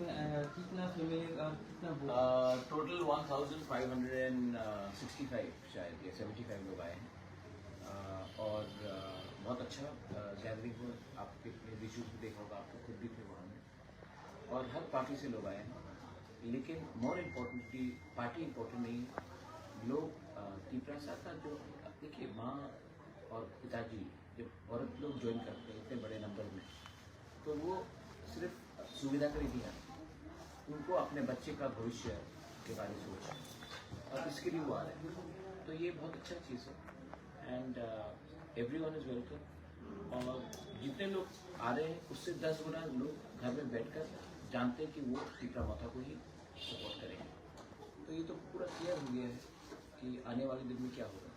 कितना फैमिली और कितना टोटल 1565 शायद या 75 लोग आए हैं और बहुत अच्छा गैदरिंग हो। आपके विजुअल भी देखा होगा, आपको खुद भी थे वहाँ में और हर पार्टी से लोग आए हैं। लेकिन मोर इम्पोर्टेंटली पार्टी इम्पोर्टेंट नहीं, लोग तिपरासा का जो देखिए माँ और पिताजी जब औरत लोग ज्वाइन करते हैं इतने बड़े नंबर में, तो वो सिर्फ सुविधा के लिए नहीं आते, उनको अपने बच्चे का भविष्य के बारे में सोच और इसके लिए वो आ रहे हैं। तो ये बहुत अच्छा चीज़ है एंड एवरीवन इज़ वेलकम। और जितने लोग आ रहे हैं उससे 10 गुना लोग घर में बैठकर जानते हैं कि वो तिपरा माता को ही सपोर्ट करेंगे। तो ये तो पूरा क्लियर हो गया है कि आने वाले दिन में क्या होगा।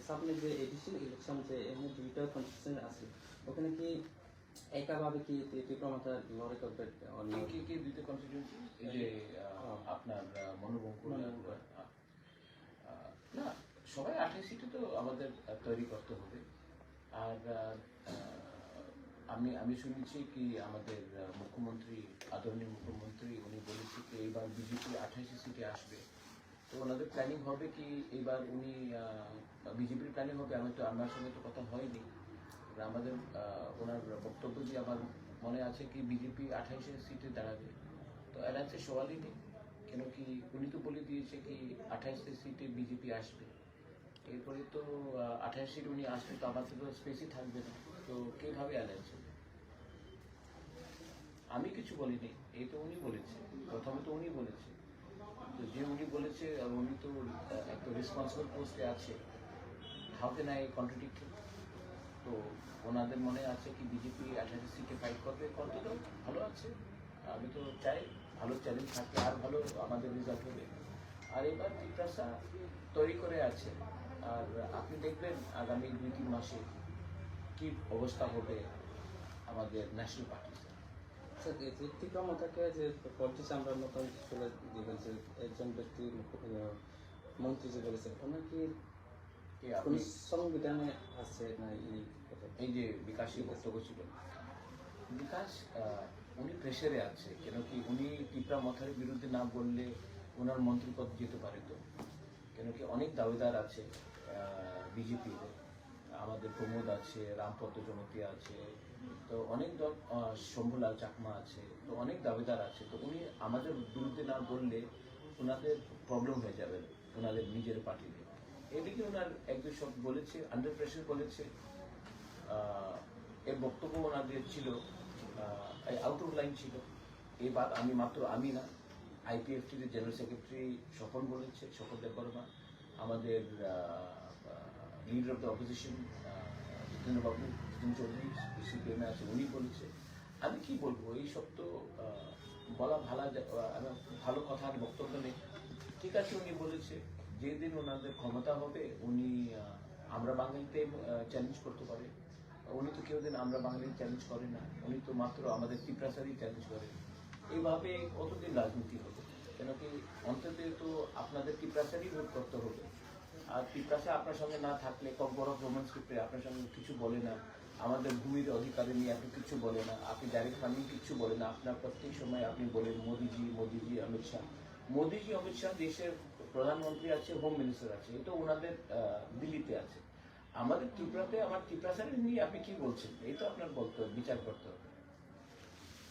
সামনে যে এডিশন ইলেকশন যে এমনি দুইটা কনস্টিটিউশন আছে ওখানে কি একাভাবে কি ত্রিপুরা মাতা লড়াই করবে কি দুইটা কনস্টিটিউন্সি এই যে আপনার মনোবঙ্কুর না সবাই 28 সিটে তো আমাদের তৈরি করতে হবে। আর আমি শুনেছি কি আমাদের মুখ্যমন্ত্রী আদরণীয় মুখ্যমন্ত্রী উনি বলেছে কি এইবার বিজেপি 28 সিটে আসবে। তো ওনাদের প্ল্যানিং হবে কি এবার উনি বিজেপির প্ল্যানিং হবে। আমার সঙ্গে তো কথা হয়নি। আমাদের ওনার বক্তব্য যে আমার মনে আছে কি বিজেপি 28 সিটে দাঁড়াবে। তো অ্যালায়েন্সের সওয়ালই নেই, কেন কি উনি তো বলে দিয়েছে কি 28 সিটে বিজেপি আসবে। এরপরে তো 28 সিট উনি আসবে, তো আমার তো স্পেসই থাকবে না, তো কীভাবে অ্যালায়েন্স হবে। আমি কিছু বলিনি, এই তো উনি বলেছে, প্রথমে তো উনি বলেছে। তো যে উনি বলেছে আর উনি তো একটা রেসপন্সিবল পোস্টে আছে, হাউ ক্যান আই কন্ট্রাডিক্ট। তো ওনাদের মনে আছে কি বিজেপি 28 সিটে ফাইট করবে, করতে তো ভালো আছে। আমি তো চাই ভালো চ্যালেঞ্জ থাকলে আর ভালো আমাদের রেজাল্ট হবে। আর এবার তিপ্রাসা তৈরি করে আছে, আর আপনি দেখবেন আগামী 2-3 মাসে কি অবস্থা হবে আমাদের ন্যাশনাল পার্টি। ত্রিপুরা মাতাকে যে পলিটিক্স আমরা মতন চলে দিবেন যে একজন ব্যক্তি মন্ত্রী যে বলেছে ওনার কি সংবিধানে আছে না এই যে বিকাশের বক্তব্য ছিল, বিকাশ উনি প্রেশারে আছে, কেন কি উনি ত্রিপুরা মাথার বিরুদ্ধে না বললে ওনার মন্ত্রীপদ যেতে পারে। তো কেন কি অনেক দাবিদার আছে বিজেপিতে, আমাদের প্রমোদ আছে, রামপদ্ম জনতি আছে, তো অনেক দল, শম্ভুলাল চাকমা আছে, তো অনেক দাবিদার আছে। তো উনি আমাদের বিরুদ্ধে না বললে ওনাদের প্রবলেম হয়ে যাবে ওনাদের নিজের পার্টিতে। এদিকে ওনার একজন সব বলেছে, আন্ডার প্রেশার বলেছে। এর বক্তব্য ওনাদের ছিল আউট অফ লাইন ছিল। এই বাদ আমি না, আইপিএফটির জেনারেল সেক্রেটারি স্বপন বলেছে, স্বপন দেববর্মা, আমাদের লিডার অফ দ্য অপোজিশন জিতেন্দ্রবাবু, জিতেন চৌধুরী সিপিএমে আছে, উনি বলেছে। আমি কি বলবো, এইসব তো বলা ভালো কথা আর বক্তব্য নেই। ঠিক আছে, উনি বলেছে যেদিন ওনাদের ক্ষমতা হবে উনি আমরা বাঙালিতে চ্যালেঞ্জ করতে পারে। উনি তো কেউ দিন আমরা বাঙালি চ্যালেঞ্জ করে না, উনি তো মাত্র আমাদের তিপ্রাসারই চ্যালেঞ্জ করে। এইভাবে কতদিন রাজনীতি হবে, কেন কি অন্তত তো আপনাদের তিপ্রাসারই ভোট করতে হবে। আর তিপ্রাসা আপনার সঙ্গে না থাকলে ককবরক রোমান স্ক্রিপ্টে আপনার সঙ্গে কিছু বলে না, আমাদের ভূমির অধিকারে নিয়ে আপনি কিছু বলে না, আপনি ডাইরেক্ট ফান্ডিং কিছু বলে না। আপনার প্রত্যেক সময় আপনি বলেন মোদিজি অমিত শাহ। মোদিজি অমিত শাহ দেশের প্রধানমন্ত্রী আছে, হোম মিনিস্টার আছে, এটা ওনাদের দিল্লিতে আছে। আমাদের ত্রিপুরাতে আমার তিপ্রাসারে নিয়ে আপনি কি বলছেন, এই তো আপনার বলতে হবে, বিচার করতে হবে।